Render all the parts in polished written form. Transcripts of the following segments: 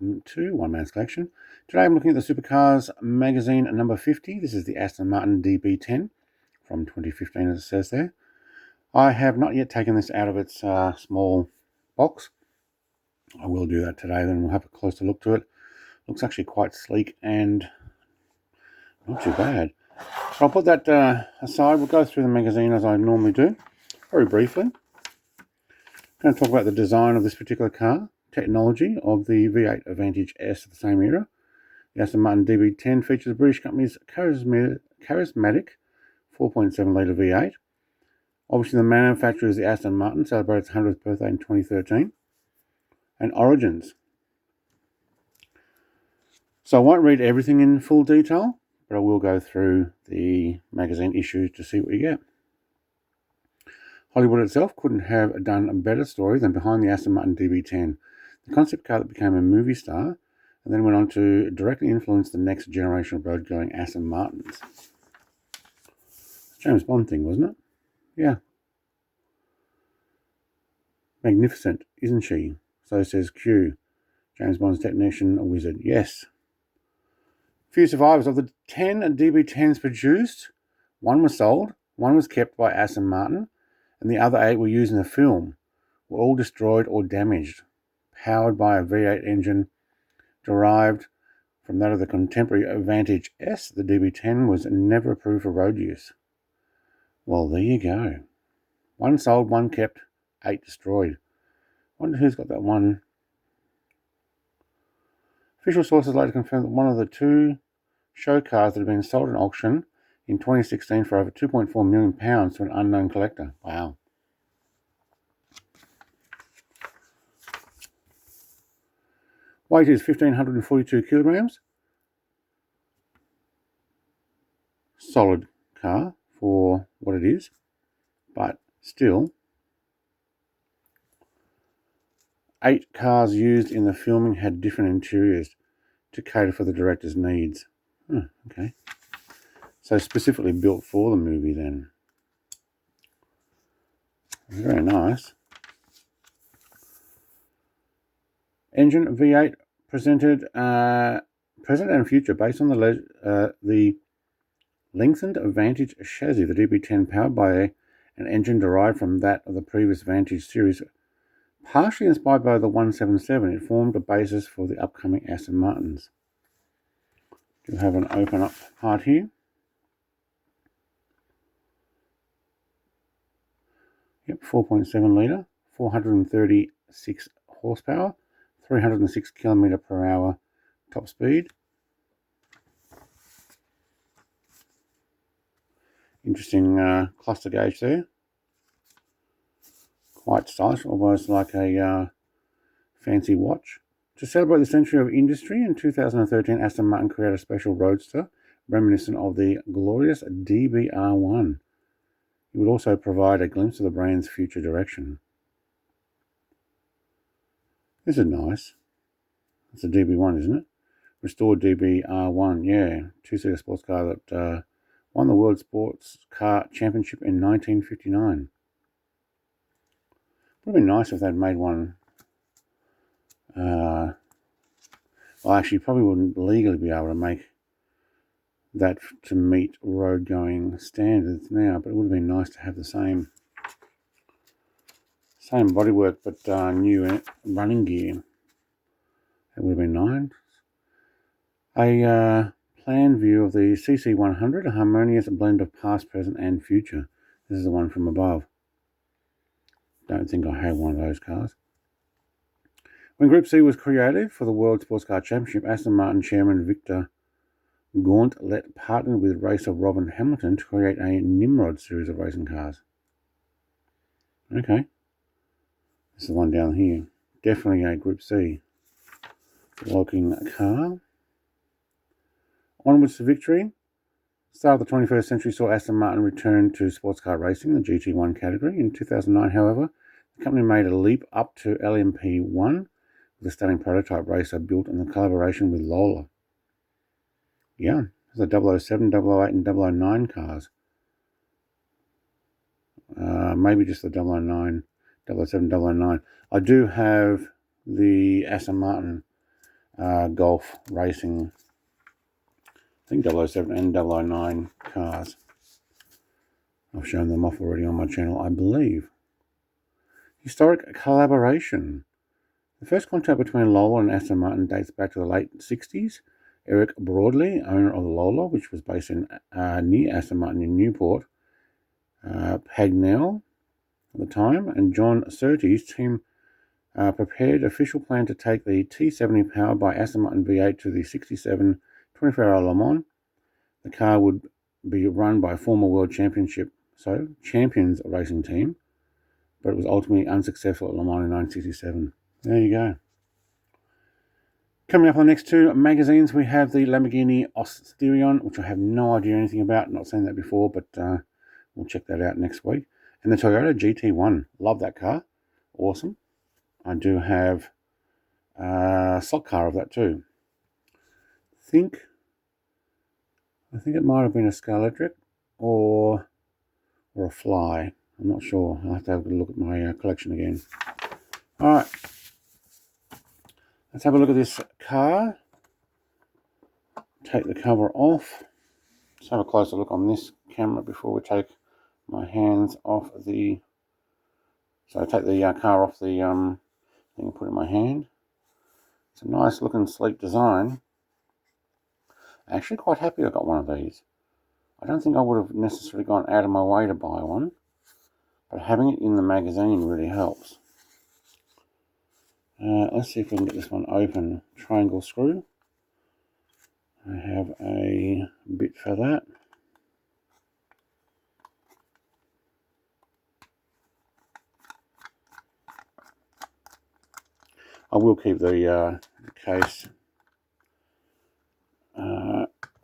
welcome to One Man's Collection. Today I'm looking at the Supercars magazine number 50. This is the Aston Martin DB10 from 2015 as it says there. I have not yet taken this out of its small box. I will do that today, then we'll have a closer look to it. Looks actually quite sleek and not too bad. So I'll put that aside. We'll go through the magazine as I normally do, very briefly. I'm going to talk about the design of this particular car, technology of the V8 Vantage S of the same era. The Aston Martin DB10 features the British company's charismatic 4.7-litre V8. Obviously, the manufacturer is the Aston Martin, celebrated its 100th birthday in 2013. And origins. So I won't read everything in full detail, but I will go through the magazine issues to see what you get. Hollywood itself couldn't have done a better story than behind the Aston Martin DB10, the concept car that became a movie star and then went on to directly influence the next generation of road-going Aston Martins. James Bond thing, wasn't it? Yeah. Magnificent, isn't she? So says Q. James Bond's technician, a wizard. Yes. Few survivors. Of the 10 DB10s produced, one was sold, one was kept by Aston Martin, and the other 8 were used in the film, were all destroyed or damaged, powered by a V8 engine derived from that of the contemporary Vantage S. The DB10 was never approved for road use. Well, there you go. One sold, one kept, 8 destroyed. Wonder who's got that one. Official sources later confirmed that one of the 2 show cars that had been sold at auction in 2016 for over £2.4 million to an unknown collector. Wow. Weight is 1,542 kilograms. Solid car for what it is, but still 8 cars used in the filming had different interiors to cater for the director's needs. Okay. So specifically built for the movie then. Very nice. Engine V8 presented present and future based on the lengthened Vantage chassis. The DB10 powered by an engine derived from that of the previous Vantage series. Partially inspired by the 177, it formed a basis for the upcoming Aston Martins. You have an open up part here. Yep, 4.7 litre, 436 horsepower, 306 kilometre per hour top speed. Interesting cluster gauge there. Quite stylish, almost like a fancy watch. To celebrate the century of industry, in 2013, Aston Martin created a special roadster reminiscent of the glorious DBR1. It would also provide a glimpse of the brand's future direction. This is nice. It's a DB1, isn't it? Restored DBR1, yeah. 2-seater sports car that won the World Sports Car Championship in 1959. Would have been nice if they'd made one. Well, actually, probably wouldn't legally be able to make that to meet road-going standards now, but it would have been nice to have the same bodywork, but new running gear. It would have been nice. A plan view of the CC100, a harmonious blend of past, present, and future. This is the one from above. Don't think I have one of those cars. When Group C was created for the World Sports Car Championship, Aston Martin chairman Victor Gauntlet partnered with racer Robin Hamilton to create a Nimrod series of racing cars. Okay. This is the one down here. Definitely a Group C looking car. Onwards to victory. Start of the 21st century saw Aston Martin return to sports car racing, the GT1 category. In 2009, however, the company made a leap up to LMP1 with a stunning prototype racer built in the collaboration with Lola. Yeah, there's the 007, 008 and 009 cars. Maybe just the 009, 007, 009. I do have the Aston Martin golf racing, I think 007 and 009 cars. I've shown them off already on my channel, I believe. Historic collaboration. The first contact between Lola and Aston Martin dates back to the late 60s. Eric Broadley, owner of the Lola, which was based in near Aston Martin in Newport, Pagnell at the time, and John Surtees' team prepared official plan to take the T70 powered by Aston Martin V8 to the 67 24-hour Le Mans. The car would be run by a former world champions racing team, but it was ultimately unsuccessful at Le Mans in 1967. There you go. Coming up on the next two magazines, we have the Lamborghini Osterion, which I have no idea anything about, not seen that before, but we'll check that out next week. And the Toyota GT1, love that car, awesome. I do have a stock car of that too. I think it might have been a Scalextric or a Fly. I'm not sure. I'll have to have a look at my collection again. All right. Let's have a look at this car. Take the cover off. Let's have a closer look on this camera before we take my hands off the... So I take the car off the thing and put it in my hand. It's a nice looking sleek design. I'm actually quite happy I got one of these. I don't think I would have necessarily gone out of my way to buy one, but having it in the magazine really helps. Let's see if we can get this one open. Triangle screw. I have a bit for that. I will keep the case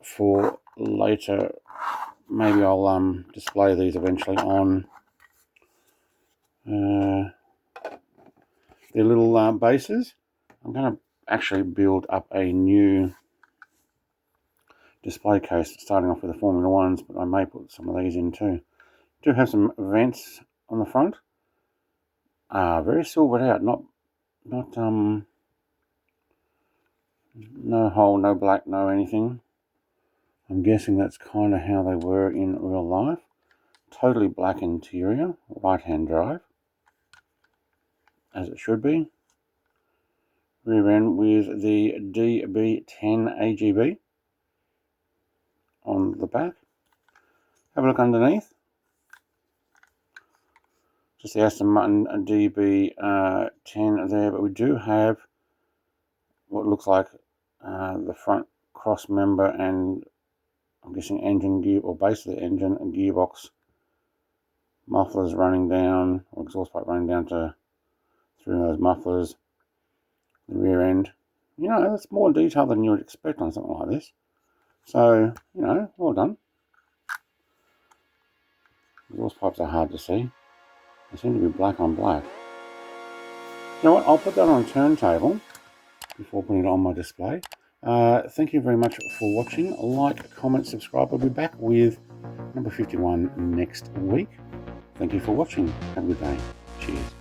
for later. Maybe I'll display these eventually on their little bases. I'm going to actually build up a new display case, starting off with the Formula Ones, but I may put some of these in too. Do have some vents on the front. Very silvered out, not no hole, no black, no anything. I'm guessing that's kind of how they were in real life. Totally black interior, right-hand drive, as it should be. Rear end with the DB10 AGB on the back. Have a look underneath. Just the Aston Martin DB10 there, but we do have what looks like the front cross member and I'm guessing engine gear, or base of the engine and gearbox, mufflers running down, or exhaust pipe running down through those mufflers, the rear end. You know, that's more detail than you would expect on something like this. So, you know, well done. Exhaust pipes are hard to see. They seem to be black on black. You know what, I'll put that on a turntable before putting it on my display. Thank you very much for watching. Like, comment, subscribe. I'll be back with number 51 next week. Thank you for watching. Have a good day. Cheers.